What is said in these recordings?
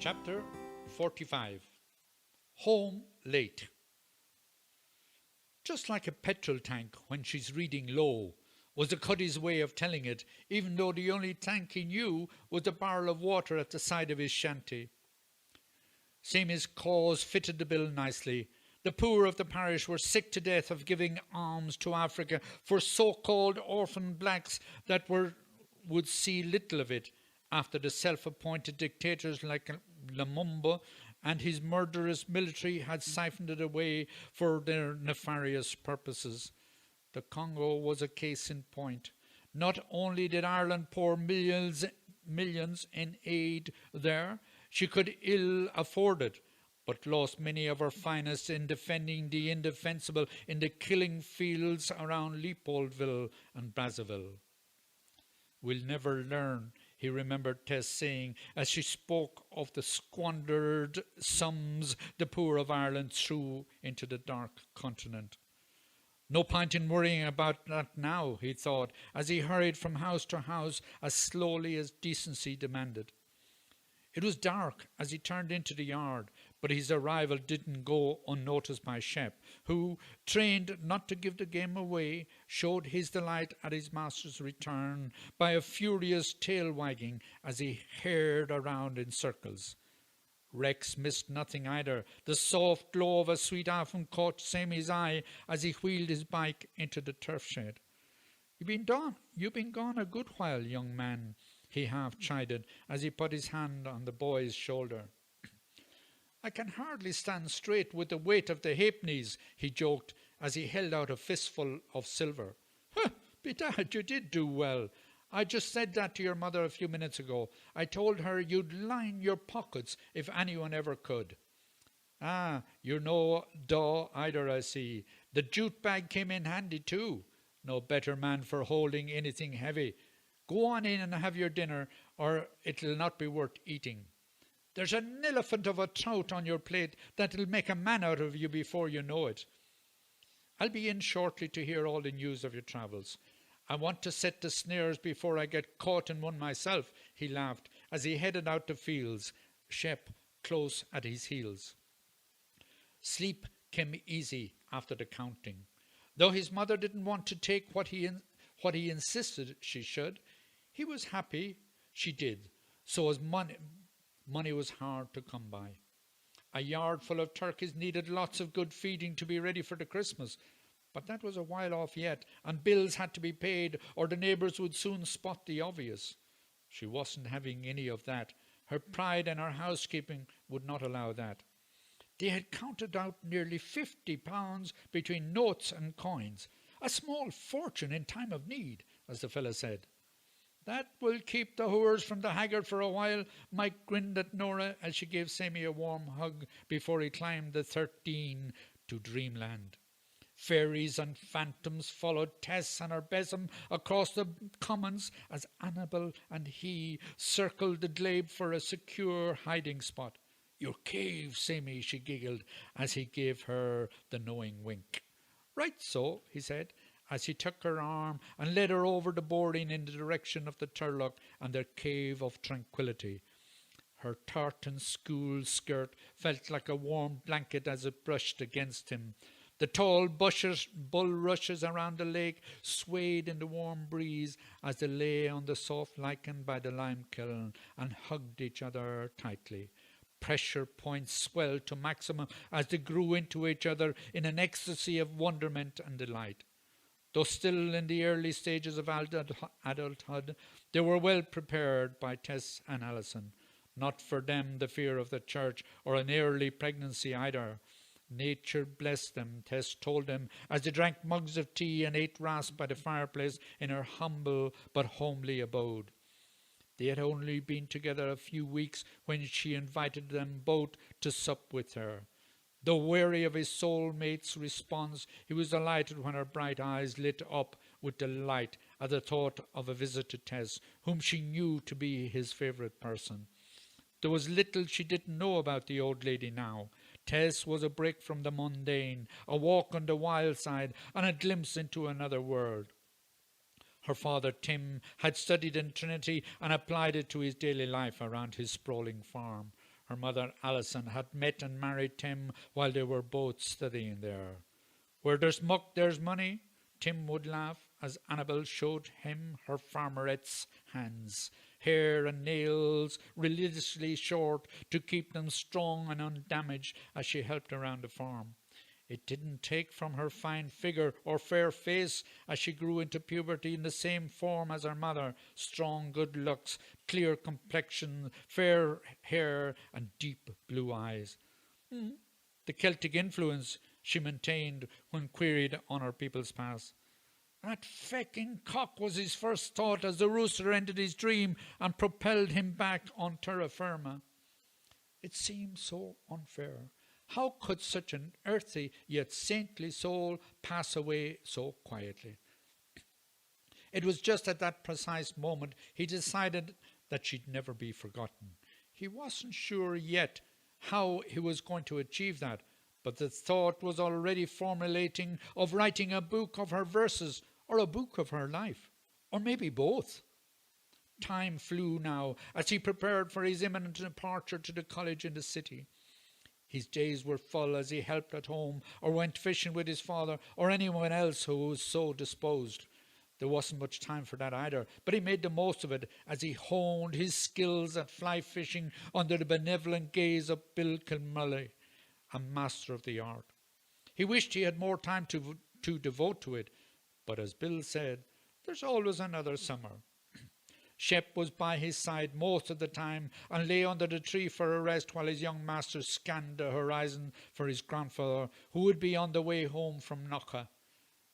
Chapter 45. Home late. Just like a petrol tank when she's reading low, was the Cuddy's way of telling it, even though the only tank he knew was the barrel of water at the side of his shanty. Seamie's cause fitted the bill nicely. The poor of the parish were sick to death of giving alms to Africa for so-called orphan blacks that would see little of it after the self-appointed dictators like Lumumba and his murderous military had siphoned it away for their nefarious purposes. The Congo was a case in point. Not only did Ireland pour millions in aid there, she could ill afford it, but lost many of her finest in defending the indefensible in the killing fields around Leopoldville and Brazzaville. We'll never learn, he remembered Tess saying as she spoke of the squandered sums the poor of Ireland threw into the dark continent. No point in worrying about that now, he thought, as he hurried from house to house as slowly as decency demanded. It was dark as he turned into the yard, but his arrival didn't go unnoticed by Shep, who, trained not to give the game away, showed his delight at his master's return by a furious tail wagging as he hared around in circles. Rex missed nothing either. The soft glow of a sweet afton caught Seamie's eye as he wheeled his bike into the turf shed. You've been gone a good while, young man, he half chided as he put his hand on the boy's shoulder. I can hardly stand straight with the weight of the halfpennies, he joked as he held out a fistful of silver. Bedad, you did do well. I just said that to your mother a few minutes ago. I told her you'd line your pockets if anyone ever could. Ah, you're no daw either, I see. The jute bag came in handy too. No better man for holding anything heavy. Go on in and have your dinner, or it'll not be worth eating. There's an elephant of a trout on your plate that'll make a man out of you before you know it. I'll be in shortly to hear all the news of your travels. I want to set the snares before I get caught in one myself, he laughed as he headed out the fields, Shep close at his heels. Sleep came easy after the counting. Though his mother didn't want to take what he insisted she should, he was happy she did, so as money was hard to come by. A yard full of turkeys needed lots of good feeding to be ready for the Christmas, but that was a while off yet, and bills had to be paid or the neighbours would soon spot the obvious. She wasn't having any of that. Her pride and her housekeeping would not allow that. They had counted out nearly £50 between notes and coins, a small fortune in time of need, as the fellow said. That will keep the whores from the haggard for a while, Mike grinned at Nora as she gave Seamie a warm hug before he climbed the 13 to dreamland. Fairies and phantoms followed Tess and her besom across the commons as Annabel and he circled the glade for a secure hiding spot. Your cave, Seamie, she giggled as he gave her the knowing wink. Right so, he said, as he took her arm and led her over the boarding in the direction of the Turlough and their cave of tranquillity. Her tartan school skirt felt like a warm blanket as it brushed against him. The tall bulrushes around the lake swayed in the warm breeze as they lay on the soft lichen by the lime kiln and hugged each other tightly. Pressure points swelled to maximum as they grew into each other in an ecstasy of wonderment and delight. Though still in the early stages of adulthood, they were well prepared by Tess and Alison. Not for them the fear of the church or an early pregnancy either. Nature blessed them, Tess told them, as they drank mugs of tea and ate rasp by the fireplace in her humble but homely abode. They had only been together a few weeks when she invited them both to sup with her. Though wary of his soul-mate's response, he was delighted when her bright eyes lit up with delight at the thought of a visit to Tess, whom she knew to be his favourite person. There was little she didn't know about the old lady now. Tess was a break from the mundane, a walk on the wild side, and a glimpse into another world. Her father, Tim, had studied in Trinity and applied it to his daily life around his sprawling farm. Her mother, Alison, had met and married Tim while they were both studying there. Where there's muck, there's money, Tim would laugh as Annabel showed him her farmerette's hands, hair and nails religiously short to keep them strong and undamaged as she helped around the farm. It didn't take from her fine figure or fair face as she grew into puberty in the same form as her mother, strong good looks, clear complexion, fair hair and deep blue eyes. The Celtic influence, she maintained when queried on her people's past. That fecking cock was his first thought as the rooster entered his dream and propelled him back on terra firma. It seemed so unfair. How could such an earthy yet saintly soul pass away so quietly? It was just at that precise moment he decided that she'd never be forgotten. He wasn't sure yet how he was going to achieve that, but the thought was already formulating of writing a book of her verses or a book of her life, or maybe both. Time flew now as he prepared for his imminent departure to the college in the city. His days were full as he helped at home or went fishing with his father or anyone else who was so disposed. There wasn't much time for that either, but he made the most of it as he honed his skills at fly fishing under the benevolent gaze of Bill Kilmully, a master of the art. He wished he had more time to devote to it, but as Bill said, there's always another summer. Shep was by his side most of the time and lay under the tree for a rest while his young master scanned the horizon for his grandfather, who would be on the way home from Knocha.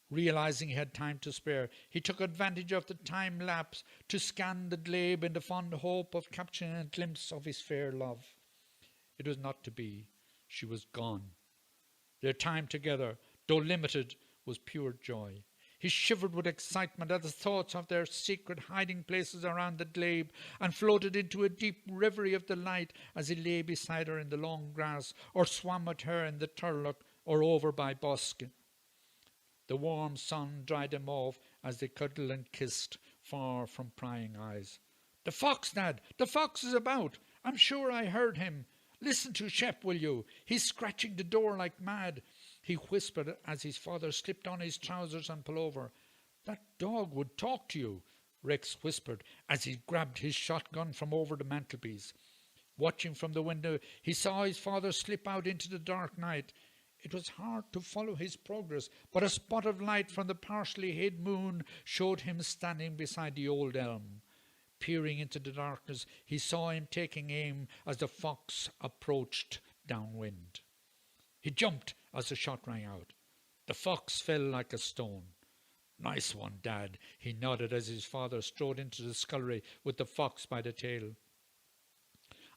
Realizing he had time to spare, he took advantage of the time lapse to scan the glebe in the fond hope of capturing a glimpse of his fair love. It was not to be. She was gone. Their time together, though limited, was pure joy. He shivered with excitement at the thoughts of their secret hiding places around the glebe and floated into a deep reverie of delight as he lay beside her in the long grass or swam with her in the Turlough or over by Bosque. The warm sun dried them off as they cuddled and kissed, far from prying eyes. "The fox, Dad! The fox is about! I'm sure I heard him. Listen to Shep, will you? He's scratching the door like mad," he whispered as his father slipped on his trousers and pullover. "That dog would talk to you," Rex whispered as he grabbed his shotgun from over the mantelpiece. Watching from the window, he saw his father slip out into the dark night. It was hard to follow his progress, but a spot of light from the partially hid moon showed him standing beside the old elm. Peering into the darkness, he saw him taking aim as the fox approached downwind. He jumped as the shot rang out. The fox fell like a stone. "Nice one, Dad," he nodded as his father strode into the scullery with the fox by the tail.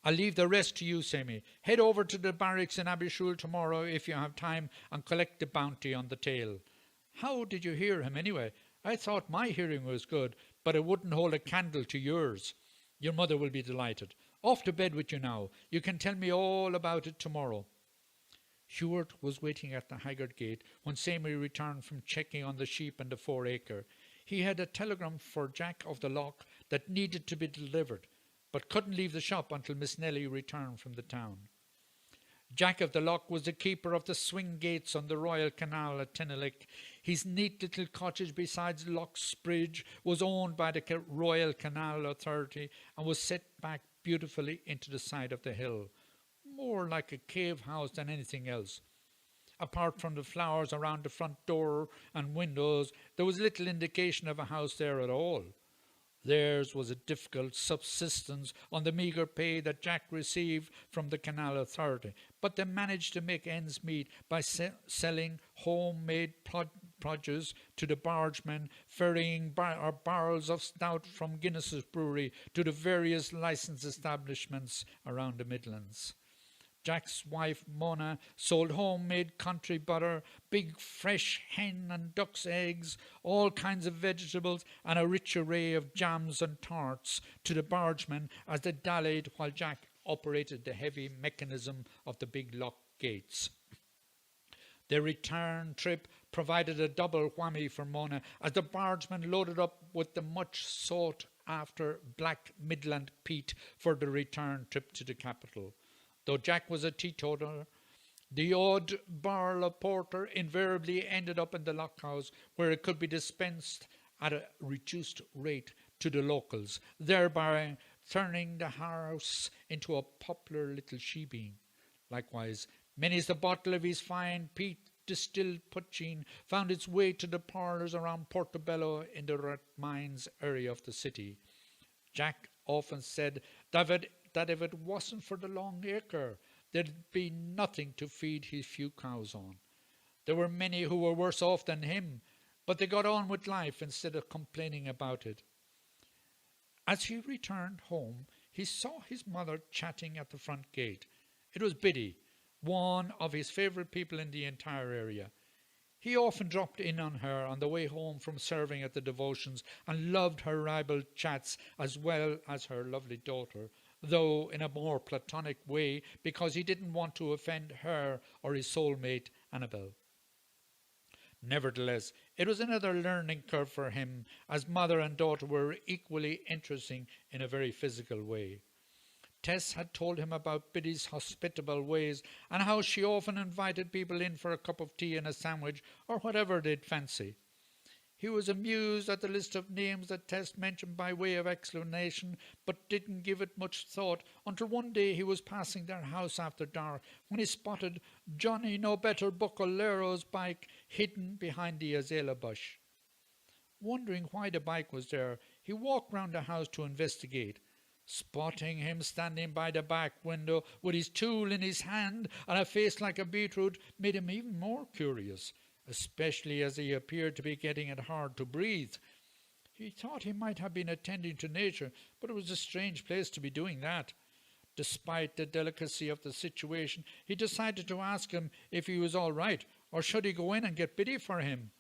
"I'll leave the rest to you, Seamie. Head over to the barracks in Abbeyshrule tomorrow if you have time and collect the bounty on the tail." "How did you hear him anyway? I thought my hearing was good, but it wouldn't hold a candle to yours. Your mother will be delighted. Off to bed with you now. You can tell me all about it tomorrow." Hewart was waiting at the Haggard gate when Seamie returned from checking on the sheep and the 4-acre. He had a telegram for Jack of the Loch that needed to be delivered, but couldn't leave the shop until Miss Nelly returned from the town. Jack of the Loch was the keeper of the swing gates on the Royal Canal at Tinelick. His neat little cottage beside Loch's Bridge was owned by the Royal Canal Authority and was set back beautifully into the side of the hill, more like a cave house than anything else. Apart from the flowers around the front door and windows, there was little indication of a house there at all. Theirs was a difficult subsistence on the meagre pay that Jack received from the Canal Authority, but they managed to make ends meet by selling homemade produce to the bargemen, ferrying barrels of stout from Guinness's brewery to the various licensed establishments around the Midlands. Jack's wife, Mona, sold homemade country butter, big fresh hen and duck's eggs, all kinds of vegetables, and a rich array of jams and tarts to the bargemen as they dallied while Jack operated the heavy mechanism of the big lock gates. Their return trip provided a double whammy for Mona as the bargemen loaded up with the much sought after Black Midland peat for the return trip to the capital. Though Jack was a teetotaler, the odd barrel of porter invariably ended up in the lockhouse, where it could be dispensed at a reduced rate to the locals, thereby turning the house into a popular little shebeen. Likewise, many's the bottle of his fine peat distilled poteen found its way to the parlours around Portobello in the rat mines area of the city. Jack often said that if it wasn't for the long acre, there'd be nothing to feed his few cows on. There were many who were worse off than him, but they got on with life instead of complaining about it. As he returned home, he saw his mother chatting at the front gate. It was Biddy, one of his favourite people in the entire area. He often dropped in on her on the way home from serving at the devotions and loved her ribald chats as well as her lovely daughter, though in a more platonic way because he didn't want to offend her or his soulmate Annabel. Nevertheless, it was another learning curve for him, as mother and daughter were equally interesting in a very physical way. Tess had told him about Biddy's hospitable ways and how she often invited people in for a cup of tea and a sandwich or whatever they'd fancy. He was amused at the list of names that Tess mentioned by way of explanation, but didn't give it much thought until one day he was passing their house after dark when he spotted Johnny No Better Bucalero's bike hidden behind the azalea bush. Wondering why the bike was there, he walked round the house to investigate. Spotting him standing by the back window with his tool in his hand and a face like a beetroot made him even more curious, especially as he appeared to be getting it hard to breathe. He thought he might have been attending to nature, but it was a strange place to be doing that. Despite the delicacy of the situation, he decided to ask him if he was all right, or should he go in and get Biddy for him.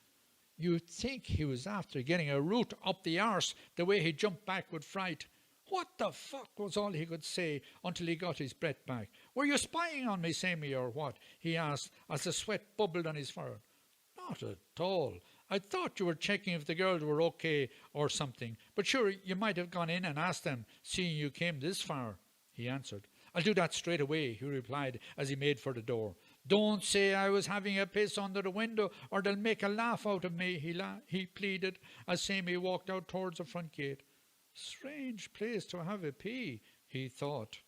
You'd think he was after getting a root up the arse, the way he jumped back with fright. What the fuck was all he could say until he got his breath back. Were you spying on me, Seamie, or what? He asked as the sweat bubbled on his forehead. Not at all. I thought you were checking if the girls were okay or something. But sure, you might have gone in and asked them, seeing you came this far, he answered. I'll do that straight away, he replied as he made for the door. Don't say I was having a piss under the window or they'll make a laugh out of me, he pleaded as Seamie walked out towards the front gate. Strange place to have a pee, he thought.